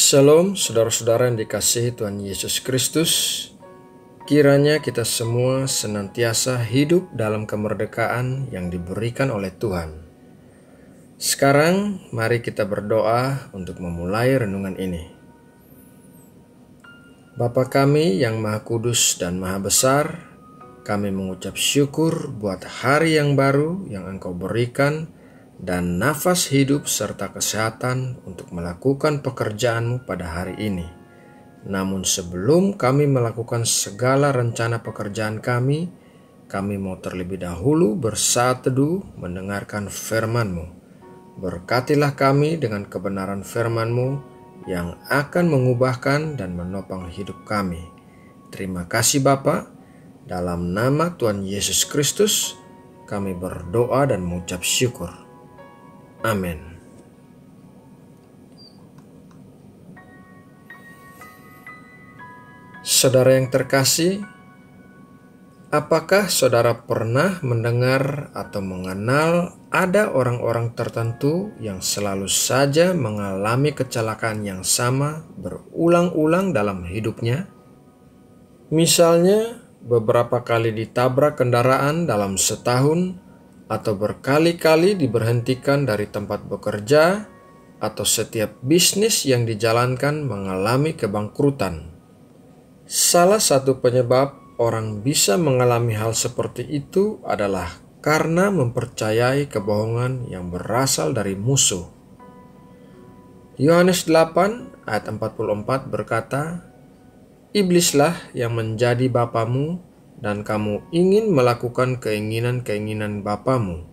Shalom saudara-saudara yang dikasihi Tuhan Yesus Kristus. Kiranya kita semua senantiasa hidup dalam kemerdekaan yang diberikan oleh Tuhan. Sekarang mari kita berdoa untuk memulai renungan ini. Bapa kami yang Maha Kudus dan Maha Besar, kami mengucap syukur buat hari yang baru yang Engkau berikan dan nafas hidup serta kesehatan untuk melakukan pekerjaan-Mu pada hari ini. Namun sebelum kami melakukan segala rencana pekerjaan kami mau terlebih dahulu bersaat teduh mendengarkan firman-Mu. Berkatilah kami dengan kebenaran firman-Mu yang akan mengubahkan dan menopang hidup kami. Terima kasih Bapa, dalam nama Tuhan Yesus Kristus kami berdoa dan mengucap syukur. Amin. Saudara yang terkasih, apakah saudara pernah mendengar atau mengenal ada orang-orang tertentu yang selalu saja mengalami kecelakaan yang sama berulang-ulang dalam hidupnya? Misalnya, beberapa kali ditabrak kendaraan dalam setahun, atau berkali-kali diberhentikan dari tempat bekerja, atau setiap bisnis yang dijalankan mengalami kebangkrutan. Salah satu penyebab orang bisa mengalami hal seperti itu adalah karena mempercayai kebohongan yang berasal dari musuh. Yohanes 8 ayat 44 berkata, "Iblislah yang menjadi bapamu, dan kamu ingin melakukan keinginan-keinginan bapamu.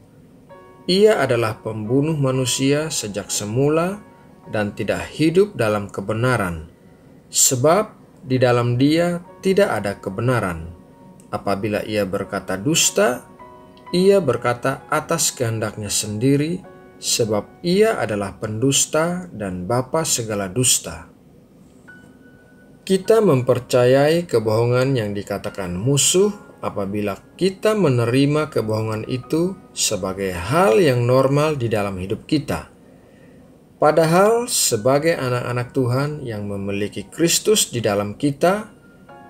Ia adalah pembunuh manusia sejak semula dan tidak hidup dalam kebenaran, sebab di dalam dia tidak ada kebenaran. Apabila ia berkata dusta, ia berkata atas kehendaknya sendiri, sebab ia adalah pendusta dan bapa segala dusta." Kita mempercayai kebohongan yang dikatakan musuh apabila kita menerima kebohongan itu sebagai hal yang normal di dalam hidup kita. Padahal sebagai anak-anak Tuhan yang memiliki Kristus di dalam kita,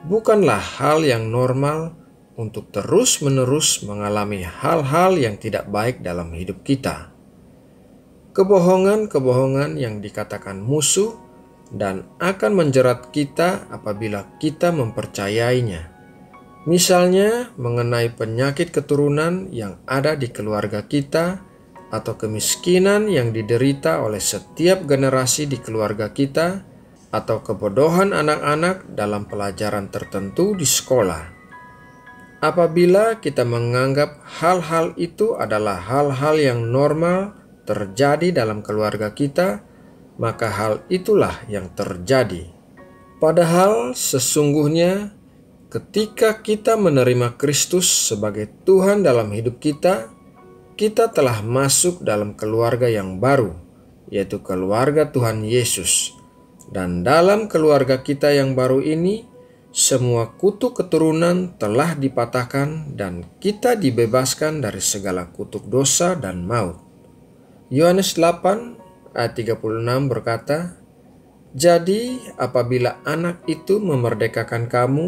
bukanlah hal yang normal untuk terus-menerus mengalami hal-hal yang tidak baik dalam hidup kita. Kebohongan-kebohongan yang dikatakan musuh dan akan menjerat kita apabila kita mempercayainya. Misalnya mengenai penyakit keturunan yang ada di keluarga kita, atau kemiskinan yang diderita oleh setiap generasi di keluarga kita, atau kebodohan anak-anak dalam pelajaran tertentu di sekolah. Apabila kita menganggap hal-hal itu adalah hal-hal yang normal terjadi dalam keluarga kita, maka hal itulah yang terjadi. Padahal sesungguhnya ketika kita menerima Kristus sebagai Tuhan dalam hidup kita, kita telah masuk dalam keluarga yang baru, yaitu keluarga Tuhan Yesus. Dan dalam keluarga kita yang baru ini, semua kutuk keturunan telah dipatahkan dan kita dibebaskan dari segala kutuk dosa dan maut. Yohanes 8 ayat 36 berkata, "Jadi apabila anak itu memerdekakan kamu,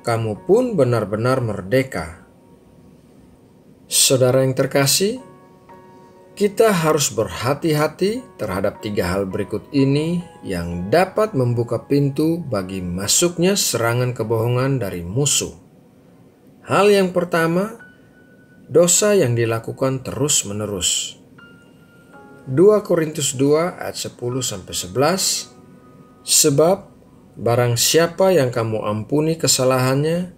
kamu pun benar-benar merdeka." Saudara yang terkasih, kita harus berhati-hati terhadap 3 hal berikut ini yang dapat membuka pintu bagi masuknya serangan kebohongan dari musuh. Hal yang pertama, dosa yang dilakukan terus-menerus. 2 Korintus 2 ayat 10-11, "Sebab barang siapa yang kamu ampuni kesalahannya,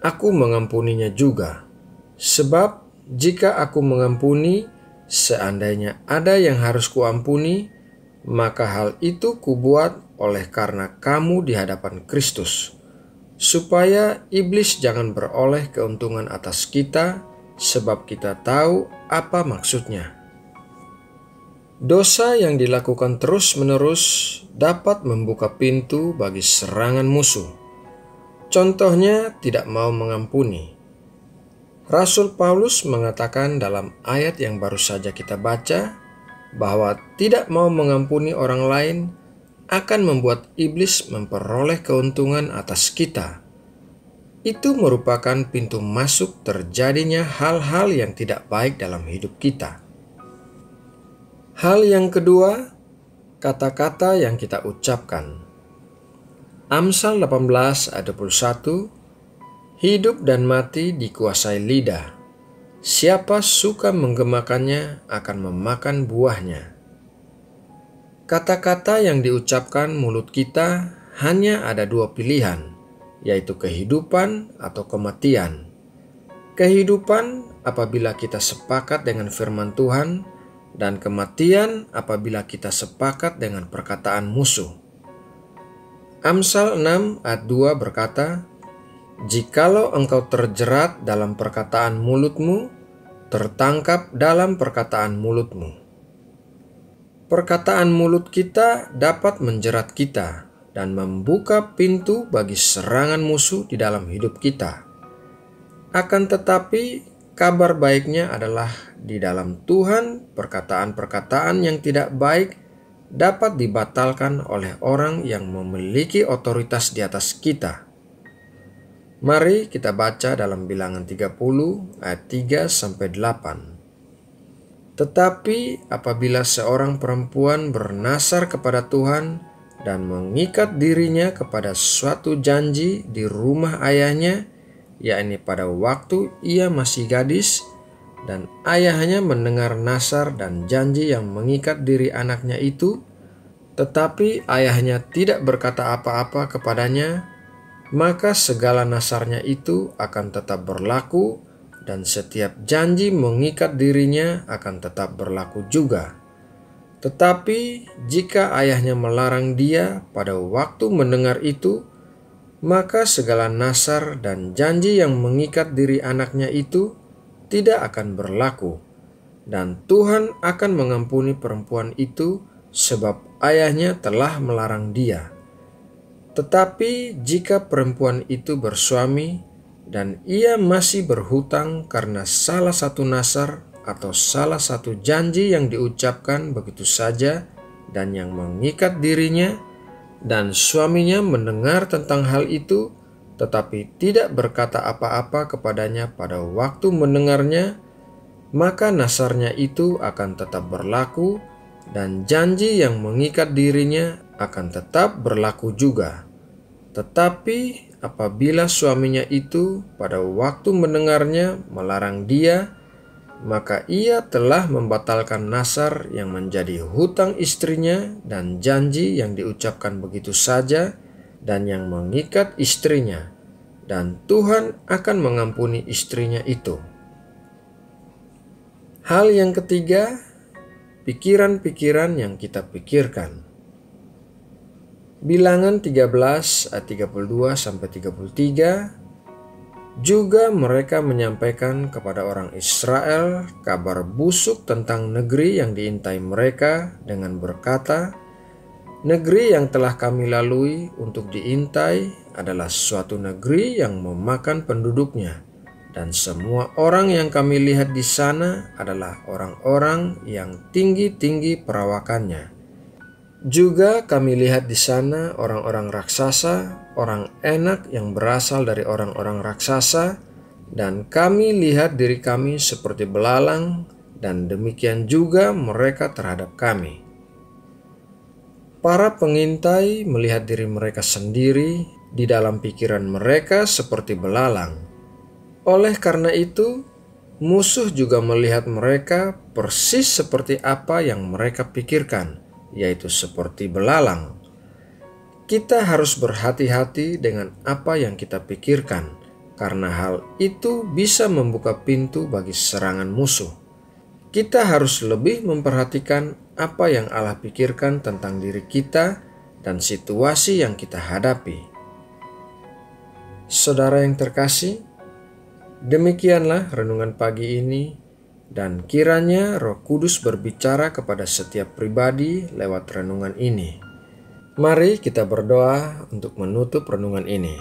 aku mengampuninya juga. Sebab jika aku mengampuni, seandainya ada yang harus kuampuni, maka hal itu kubuat oleh karena kamu di hadapan Kristus, supaya iblis jangan beroleh keuntungan atas kita, sebab kita tahu apa maksudnya." Dosa yang dilakukan terus-menerus dapat membuka pintu bagi serangan musuh. Contohnya, tidak mau mengampuni. Rasul Paulus mengatakan dalam ayat yang baru saja kita baca bahwa tidak mau mengampuni orang lain akan membuat iblis memperoleh keuntungan atas kita. Itu merupakan pintu masuk terjadinya hal-hal yang tidak baik dalam hidup kita. Hal yang kedua, kata-kata yang kita ucapkan. Amsal 18 ayat 21, hidup dan mati dikuasai lidah. Siapa suka menggemakannya akan memakan buahnya. Kata-kata yang diucapkan mulut kita hanya ada dua pilihan, yaitu kehidupan atau kematian. Kehidupan apabila kita sepakat dengan firman Tuhan, dan kematian apabila kita sepakat dengan perkataan musuh. Amsal 6 ayat 2 berkata, jikalau engkau terjerat dalam perkataan mulutmu, tertangkap dalam perkataan mulutmu. Perkataan mulut kita dapat menjerat kita dan membuka pintu bagi serangan musuh di dalam hidup kita. Akan tetapi, kabar baiknya adalah di dalam Tuhan, perkataan-perkataan yang tidak baik dapat dibatalkan oleh orang yang memiliki otoritas di atas kita. Mari kita baca dalam Bilangan 30 ayat 3-8. Tetapi apabila seorang perempuan bernasar kepada Tuhan dan mengikat dirinya kepada suatu janji di rumah ayahnya, yakni pada waktu ia masih gadis, dan ayahnya mendengar nasar dan janji yang mengikat diri anaknya itu, tetapi ayahnya tidak berkata apa-apa kepadanya, maka segala nasarnya itu akan tetap berlaku, dan setiap janji mengikat dirinya akan tetap berlaku juga. Tetapi jika ayahnya melarang dia pada waktu mendengar itu, maka segala nasar dan janji yang mengikat diri anaknya itu tidak akan berlaku, dan Tuhan akan mengampuni perempuan itu sebab ayahnya telah melarang dia. Tetapi jika perempuan itu bersuami dan ia masih berhutang karena salah satu nasar atau salah satu janji yang diucapkan begitu saja dan yang mengikat dirinya, dan suaminya mendengar tentang hal itu tetapi tidak berkata apa-apa kepadanya pada waktu mendengarnya, maka nasarnya itu akan tetap berlaku dan janji yang mengikat dirinya akan tetap berlaku juga. Tetapi apabila suaminya itu pada waktu mendengarnya melarang dia, maka ia telah membatalkan nasar yang menjadi hutang istrinya dan janji yang diucapkan begitu saja dan yang mengikat istrinya, dan Tuhan akan mengampuni istrinya itu. Hal yang ketiga, pikiran-pikiran yang kita pikirkan. Bilangan 13 ayat 32-33, juga mereka menyampaikan kepada orang Israel kabar busuk tentang negeri yang diintai mereka dengan berkata, negeri yang telah kami lalui untuk diintai adalah suatu negeri yang memakan penduduknya, dan semua orang yang kami lihat di sana adalah orang-orang yang tinggi-tinggi perawakannya. Juga kami lihat di sana orang-orang raksasa, orang enak yang berasal dari orang-orang raksasa, dan kami lihat diri kami seperti belalang, dan demikian juga mereka terhadap kami. Para pengintai melihat diri mereka sendiri di dalam pikiran mereka seperti belalang. Oleh karena itu, musuh juga melihat mereka persis seperti apa yang mereka pikirkan, yaitu seperti belalang. Kita harus berhati-hati dengan apa yang kita pikirkan, karena hal itu bisa membuka pintu bagi serangan musuh. Kita harus lebih memperhatikan apa yang Allah pikirkan tentang diri kita dan situasi yang kita hadapi. Saudara yang terkasih, demikianlah renungan pagi ini, dan kiranya Roh Kudus berbicara kepada setiap pribadi lewat renungan ini. Mari kita berdoa untuk menutup renungan ini.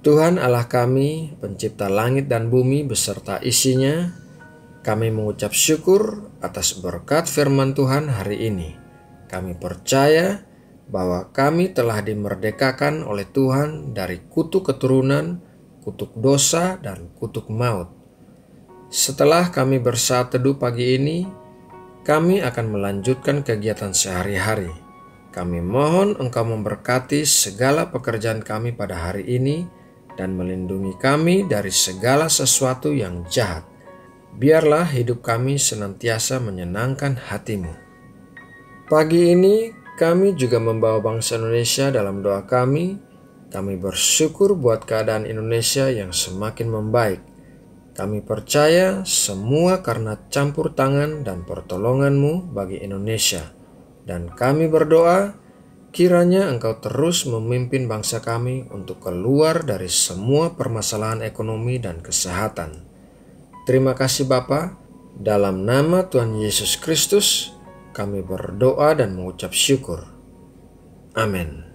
Tuhan Allah kami, pencipta langit dan bumi beserta isinya, kami mengucap syukur atas berkat firman Tuhan hari ini. Kami percaya bahwa kami telah dimerdekakan oleh Tuhan dari kutuk keturunan, kutuk dosa, dan kutuk maut. Setelah kami bersaat teduh pagi ini, kami akan melanjutkan kegiatan sehari-hari. Kami mohon Engkau memberkati segala pekerjaan kami pada hari ini dan melindungi kami dari segala sesuatu yang jahat. Biarlah hidup kami senantiasa menyenangkan hati-Mu. Pagi ini kami juga membawa bangsa Indonesia dalam doa kami. Kami bersyukur buat keadaan Indonesia yang semakin membaik. Kami percaya semua karena campur tangan dan pertolongan-Mu bagi Indonesia. Dan kami berdoa, kiranya Engkau terus memimpin bangsa kami untuk keluar dari semua permasalahan ekonomi dan kesehatan. Terima kasih Bapa, dalam nama Tuhan Yesus Kristus, kami berdoa dan mengucap syukur. Amin.